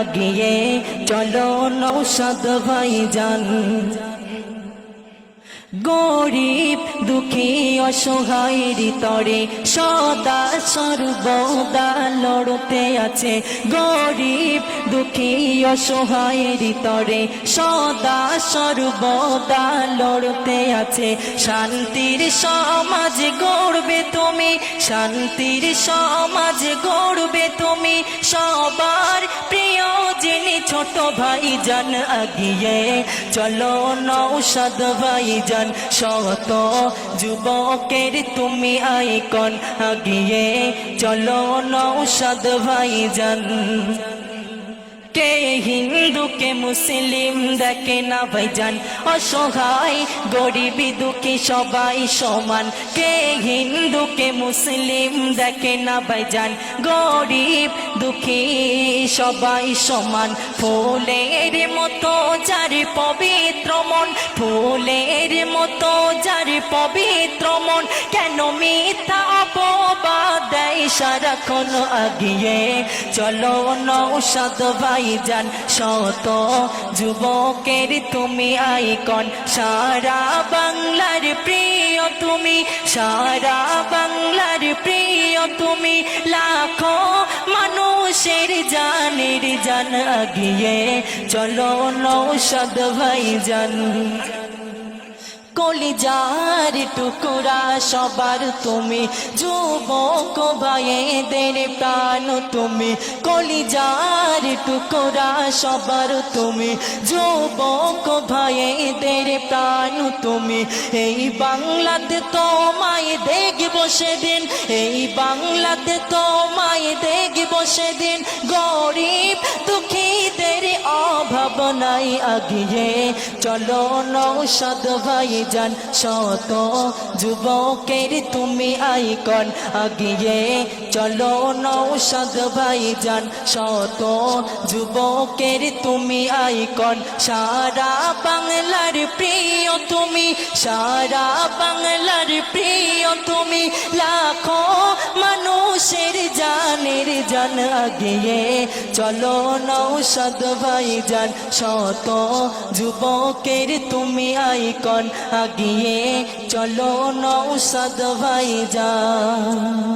আগিয়ে চলো নওশাদ ভাইজান। গরিব দুঃখী অসহায়ের তরে সদা সর্বদা লড়তে আছে। গরিব দুঃখী অসহায়ের তরে সদা সর্বদা লড়তে আছে। শান্তির সমাজ গড়বে তুমি, শান্তির সমাজ গড়বে তুমি, সবার প্রিয় যিনি ছোট ভাইজান। আগিয়ে চলো নওশাদ ভাইজান, শত যুবকের তুমি আইকন। আগিয়ে চলো নওশাদ ভাইজান। কে হিন্দু কে মুসলিম দেখে না ভাইজান, অসহায় গরিব দুঃখী সবাই সমান। কে হিন্দু কে মুসলিম দেখে না ভাইজান, গরিব দুঃখী সবাই সমান। ফুলের মতো যার পবিত্র মন, ফুলের মতো যার পবিত্র মন, কেন মিথ্যা অপবাদ দেয় সারাক্ষণ। আগিয়ে চলো নওশাদ ভাইজান, শত যুবকের তুমি আইকন। সারা বাংলার প্রিয় তুমি, সারা বাংলার প্রিয় তুমি, লাখো মানুষের জানের জান। আগিয়ে চলো নওশাদ ভাইজান। কলিজার টুকরা সবার তুমি, যুবক ভাইদের প্রাণ তুমি। কলিজার টুকরা সবার তুমি, যুবক ভাইদের প্রাণ তুমি। এই বাংলাতে তোমায় দেখব সেদিন, এই বাংলাতে তোমায় দেখব সেদিন, গরিব দুঃখীদের অভাব নাই। আগিয়ে চলো নওশাদ ভাইজান, শত যুবকের তুমি আইকন। আগিয়ে চলো নওশাদ ভাইজান, শত যুবকের তুমি আইকন। সারা বাংলার প্রিয় তুমি, সারা বাংলার প্রিয় তুমি, লাখো মানুষের জানের জান। আগিয়ে চলো নওশাদ ভাইজান, শত যুবকের তুমি আইকন। আগিয়ে চলো নওশাদ ভাইজান।